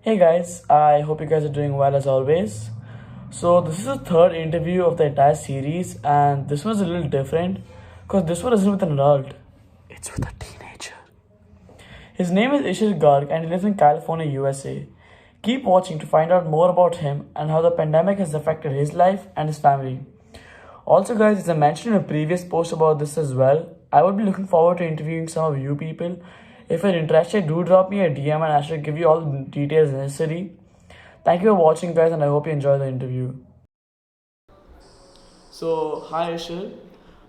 Hey guys, I hope you guys are doing well as always. So, this is the third interview of the entire series, and this one's a little different because this one isn't with an adult, it's with a teenager. His name is Ishir Garg, and he lives in California, USA. Keep watching to find out more about him and how the pandemic has affected his life and his family. Also, guys, as I mentioned in a previous post about this as well, I would be looking forward to interviewing some of you people. If you're interested, do drop me a DM and I shall give you all the details necessary. Thank you for watching, guys, and I hope you enjoy the interview. So, hi Ishil.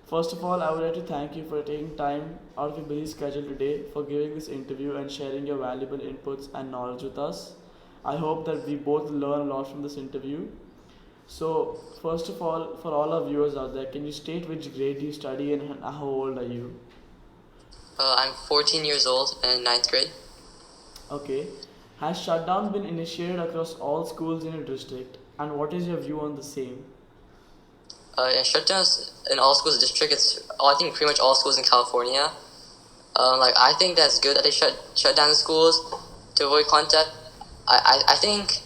First of all, I would like to thank you for taking time out of your busy schedule today for giving this interview and sharing your valuable inputs and knowledge with us. I hope that we both learn a lot from this interview. So, first of all, for all our viewers out there, can you state which grade you study and how old are you? I'm 14 years old and in ninth grade. Okay. Has shutdown been initiated across all schools in your district, and what is your view on the same? Shutdowns in all schools in the district. I think pretty much all schools in California. I think that's good that they shut down the schools to avoid contact. I think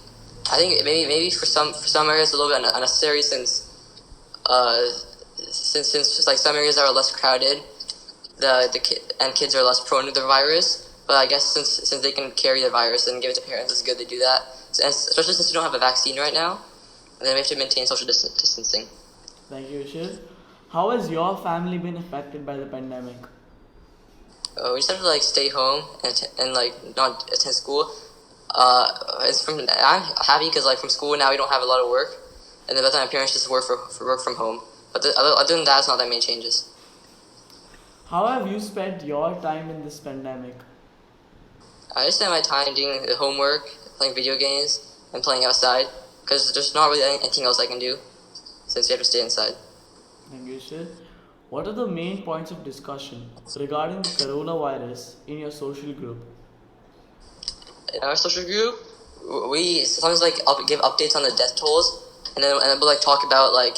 maybe for some areas a little bit unnecessary uh since like some areas are less crowded, and kids are less prone to the virus. But I guess since they can carry the virus and give it to parents, it's good to do that. And especially since we don't have a vaccine right now, and then we have to maintain social distancing. Thank you, Ishil. How has your family been affected by the pandemic? We just have to like stay home and like not attend school. I'm happy because like from school now we don't have a lot of work, and then by the time my parents just for work from home. But other than that, it's not that many changes. How have you spent your time in this pandemic? I just spend my time doing the homework, playing video games, and playing outside because there's not really anything else I can do since we have to stay inside. Thank you, Ishil. What are the main points of discussion regarding the coronavirus in your social group? In our social group, we sometimes like give updates on the death tolls, and we'll like talk about like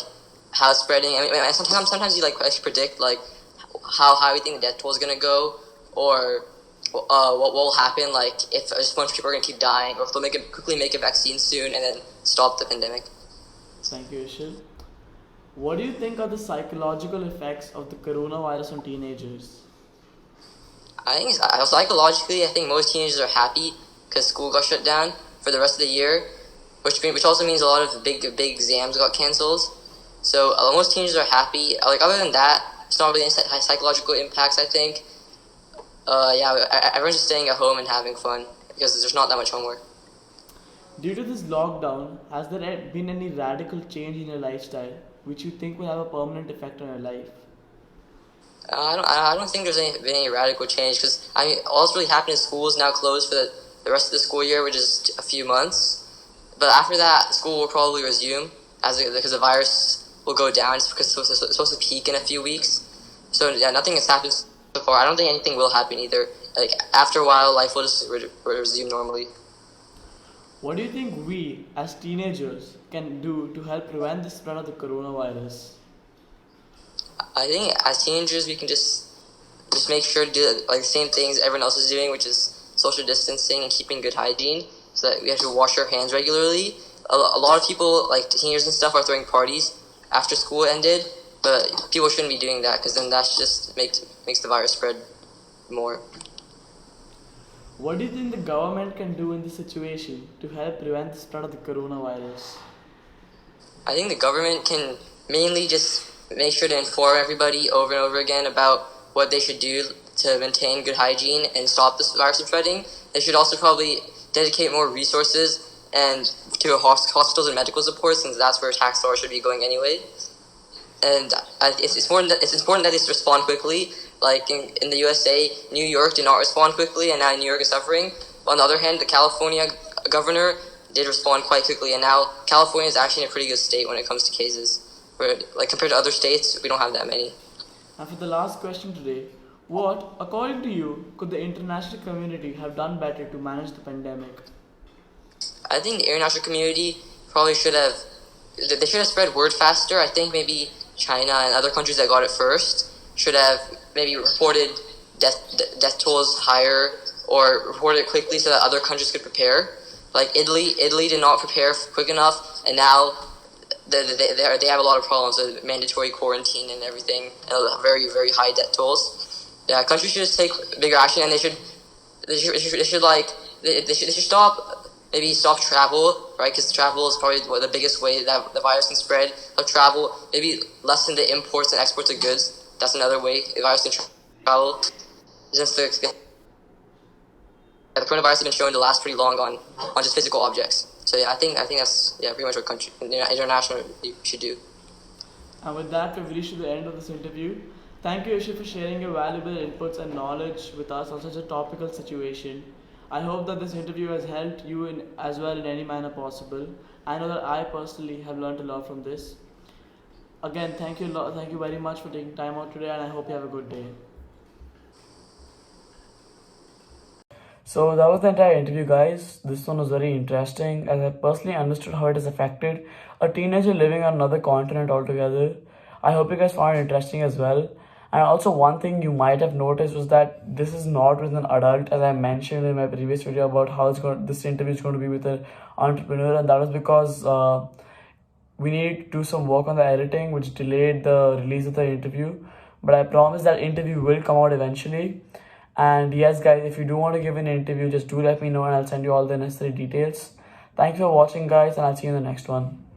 how it's spreading. Sometimes you like actually predict like how we think the death toll is gonna go, or what will happen like if just a bunch of people are gonna keep dying, or if they'll quickly make a vaccine soon and then stop the pandemic. Thank you, Ishil. What do you think are the psychological effects of the coronavirus on teenagers? I think psychologically, I think most teenagers are happy because school got shut down for the rest of the year, which also means a lot of big exams got canceled. So most teenagers are happy. Like other than that, it's not really any psychological impacts. I think. Everyone's just staying at home and having fun because there's not that much homework. Due to this lockdown, has there been any radical change in your lifestyle which you think will have a permanent effect on your life? I don't think there's been any radical change because I mean all that's really happened is school is now closed for the rest of the school year, which is a few months. But after that, school will probably resume because the virus will go down. It's supposed to peak in a few weeks. So yeah, nothing has happened so far. I don't think anything will happen either. Like after a while, life will just resume normally. What do you think we, as teenagers, can do to help prevent the spread of the coronavirus? I think as teenagers we can just make sure to do like the same things everyone else is doing, which is social distancing and keeping good hygiene. So that we have to wash our hands regularly. A lot of people, like teenagers and stuff, are throwing parties after school ended, but people shouldn't be doing that because then that just makes the virus spread more. What do you think the government can do in this situation to help prevent the spread of the coronavirus? I think the government can mainly just make sure to inform everybody over and over again about what they should do to maintain good hygiene and stop this virus from spreading. They should also probably dedicate more resources and to hospitals and medical support, since that's where tax dollars should be going anyway. And it's important that they respond quickly. Like in the USA, New York did not respond quickly, and now New York is suffering. But on the other hand, the California governor did respond quite quickly, and now California is actually in a pretty good state when it comes to cases. Where, like compared to other states, we don't have that many. And for the last question today, what, according to you, could the international community have done better to manage the pandemic? I think the international community probably they should have spread word faster. I think maybe China and other countries that got it first should have maybe reported death tolls higher or reported it quickly so that other countries could prepare. Like Italy did not prepare quick enough, and now they have a lot of problems with mandatory quarantine and everything, and very very high debt tolls. Yeah, countries should just take bigger action, and they should stop, maybe stop travel, right? Because travel is probably the biggest way that the virus can spread. Of travel, maybe lessen the imports and exports of goods. That's another way the virus can travel. Just the coronavirus has been shown to last pretty long on just physical objects. So yeah, I think that's pretty much what country international should do. And with that, we've reached the end of this interview. Thank you, Ishi, for sharing your valuable inputs and knowledge with us on such a topical situation. I hope that this interview has helped you in as well in any manner possible. I know that I personally have learned a lot from this. Again, thank you very much for taking time out today, and I hope you have a good day. So that was the entire interview, guys. This one was very interesting as I personally understood how it has affected a teenager living on another continent altogether. I hope you guys found it interesting as well. And also, one thing you might have noticed was that this is not with an adult, as I mentioned in my previous video about how this interview is going to be with an entrepreneur, and that is because we need to do some work on the editing, which delayed the release of the interview. But I promise that interview will come out eventually. And yes, guys, if you do want to give an interview, just do let me know and I'll send you all the necessary details. Thank you for watching, guys, and I'll see you in the next one.